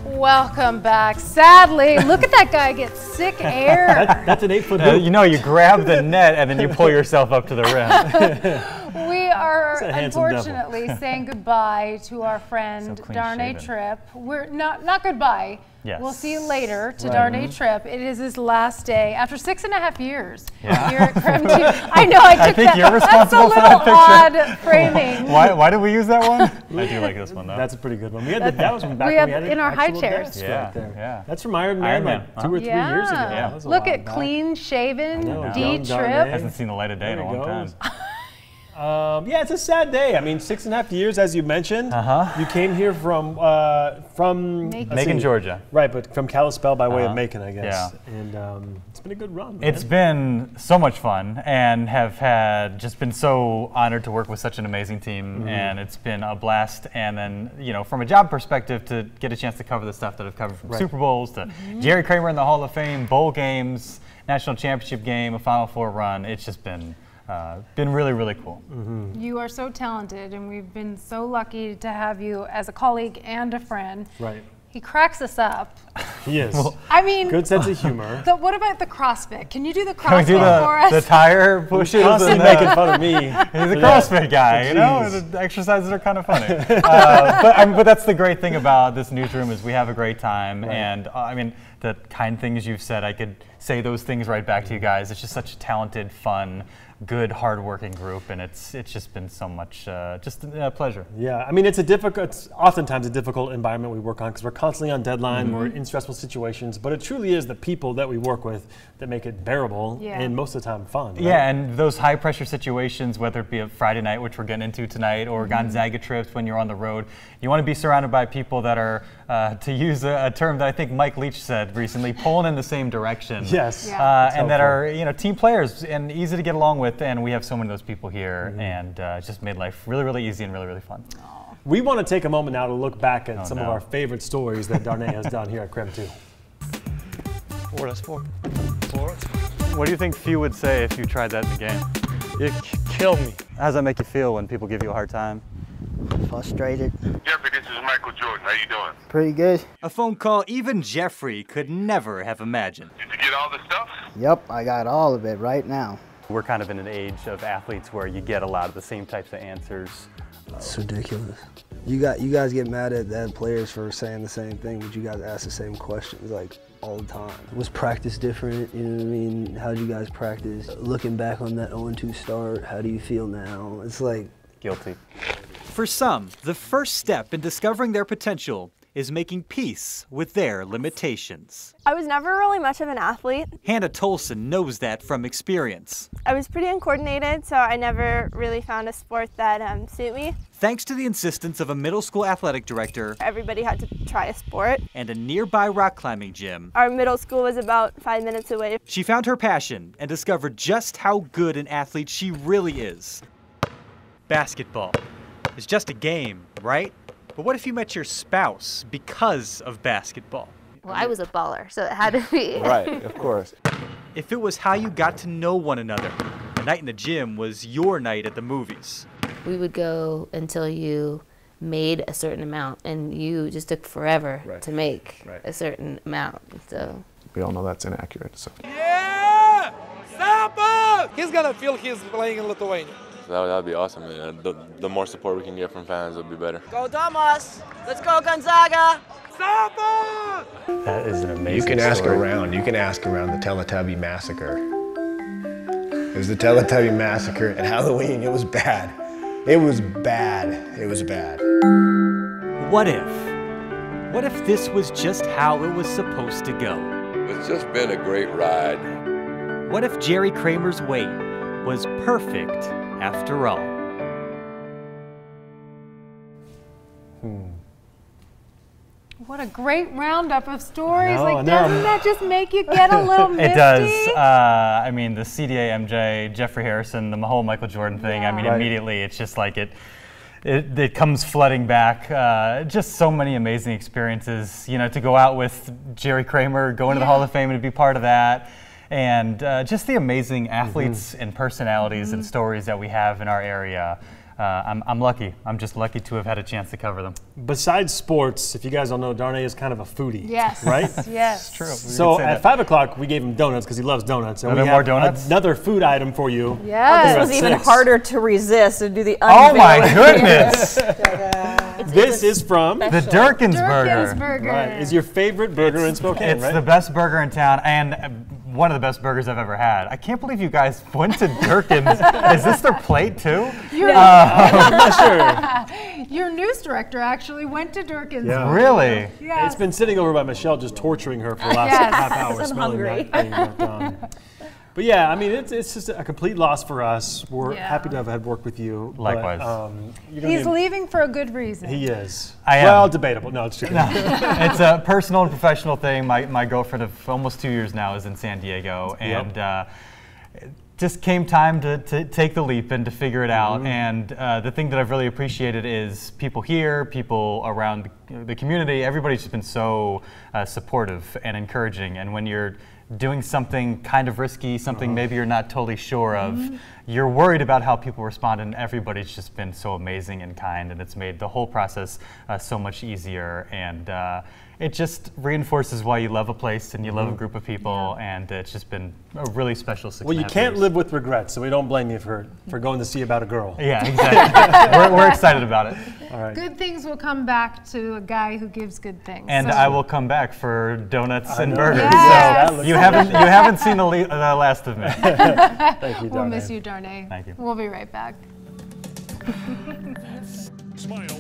Welcome back. Sadly, look at that guy get sick air. That's an 8-foot hoop. You know, you grab the net and then you pull yourself up to the rim. We are unfortunately saying goodbye to our friend Darnay Tripp. We're not goodbye. Yes. We'll see you later to Darnay Tripp. It is his last day after 6.5 years here at Creme 2. I know I think you're responsible for that picture. That's a little odd framing. Why did we use that one? I do like this one though. That's a pretty good one. We had that was from back when we had in our high chairs. Right there. Yeah. That's from Iron Man like 2 or 3 years ago. Yeah. Look at clean shaven D Tripp. Hasn't seen the light of day in a long time. Yeah, it's a sad day. I mean, 6.5 years, as you mentioned. You came here from Macon, Georgia. Right, but from Kalispell by way of Macon, I guess. Yeah. And it's been a good run. It's been so much fun, and have just been so honored to work with such an amazing team, and it's been a blast. And then, you know, from a job perspective, to get a chance to cover the stuff that I've covered from Super Bowls to Jerry Kramer in the Hall of Fame, bowl games, national championship game, a Final Four run. It's just been really, really cool. You are so talented, and we've been so lucky to have you as a colleague and a friend. Right. He cracks us up. He is. I mean, good sense of humor. What about the CrossFit? Can you do the CrossFit for us? The tire pushes. Constantly making fun of me. He's a CrossFit guy, you know. The exercises are kind of funny. But that's the great thing about this newsroom is we have a great time, and I mean the kind things you've said. I could say those things right back to you guys. It's just such a talented, fun, good, hard-working group, and it's just been so much just a pleasure. Yeah, I mean it's oftentimes a difficult environment we work on because we're constantly on deadline, we're in stressful situations, but it truly is the people that we work with that make it bearable and most of the time fun. Right? Yeah, and those high-pressure situations, whether it be a Friday night, which we're getting into tonight, or Gonzaga trips when you're on the road, you want to be surrounded by people that are, to use a term that I think Mike Leach said recently, pulling in the same direction. Yes. And that are, you know, team players and easy to get along with. And we have so many of those people here, and it's just made life really, really easy and really, really fun. We want to take a moment now to look back at some of our favorite stories that Darnay has done here at Creme 2. That's four. What do you think few would say if you tried that in the game? You kill me. How does that make you feel when people give you a hard time? Frustrated. Jeffrey, this is Michael Jordan. How you doing? Pretty good. A phone call even Jeffrey could never have imagined. Did you get all the stuff? Yep, I got all of it right now. We're kind of in an age of athletes where you get a lot of the same types of answers. It's ridiculous. You guys get mad at players for saying the same thing, but you guys ask the same questions like all the time. Was practice different? You know what I mean? How did you guys practice? Looking back on that 0-2 start, how do you feel now? It's like guilty. For some, the first step in discovering their potential is making peace with their limitations. I was never really much of an athlete. Hannah Tolson knows that from experience. I was pretty uncoordinated, so I never really found a sport that suited me. Thanks to the insistence of a middle school athletic director, everybody had to try a sport, and a nearby rock climbing gym. Our middle school was about 5 minutes away. She found her passion and discovered just how good an athlete she really is. Basketball is just a game, right? But what if you met your spouse because of basketball? Well, I was a baller, so it had to be. Right, of course. If it was how you got to know one another, the night in the gym was your night at the movies. We would go until you made a certain amount, and you just took forever to make a certain amount. So we all know that's inaccurate. So. Yeah! Samba! He's gonna feel he's playing in Lithuania. That would be awesome. The more support we can get from fans would be better. Go Damas! Let's go Gonzaga! Samba! That is an amazing You can ask story. around. You can ask around the Teletubby Massacre. It was the Teletubby Massacre at Halloween. It was bad. It was bad. It was bad. What if? What if this was just how it was supposed to go? It's just been a great ride. What if Jerry Kramer's wait was perfect after all? What a great roundup of stories. Doesn't that just make you get a little misty? It does. I mean, the CDA MJ, Jeffrey Harrison, the whole Michael Jordan thing, I mean, immediately it's just like it comes flooding back. Just so many amazing experiences, you know, to go out with Jerry Kramer, go into the Hall of Fame and to be part of that. And just the amazing athletes and personalities and stories that we have in our area. I'm lucky. I'm just lucky to have had a chance to cover them. Besides sports, if you guys don't know, Darnay is kind of a foodie. Yes. Right? Yes. It's true. So at 5 o'clock, we gave him donuts because he loves donuts. And Are there more donuts? Another food item for you. Yes. This was even harder to resist and do the Oh my goodness! This is from the Durkin's Burger. Right. Is your favorite burger in Spokane, It's right? the best burger in town and one of the best burgers I've ever had. I can't believe you guys went to Durkin's. Is this their plate too? I'm not sure. Your news director actually went to Durkin's. Yeah. Really? Yes. It's been sitting over by Michelle just torturing her for the last half hour. I'm hungry. But yeah, I mean, it's just a complete loss for us. We're Yeah. happy to have had work with you. Likewise. But, He's leaving for a good reason. He is. I am. Well, debatable. No, it's true. No, it's a personal and professional thing. My girlfriend of almost 2 years now is in San Diego, and it just came time to take the leap and to figure it out. And the thing that I've really appreciated is people here, people around the community, everybody's just been so supportive and encouraging. And when you're doing something kind of risky, something maybe you're not totally sure of, you're worried about how people respond, and everybody's just been so amazing and kind, and it's made the whole process so much easier. And it just reinforces why you love a place and you love a group of people, and it's just been a really special 6.5 years. Well, you can't live with regrets, so we don't blame you for going to see about a girl. Yeah, exactly. we're excited about it. All right. Good things will come back to a guy who gives good things. And so. I will come back for donuts and burgers. Yes. So you haven't seen the last of me. Thank you, Darnay. We'll miss you, Darnay. Thank you. We'll be right back. Smile.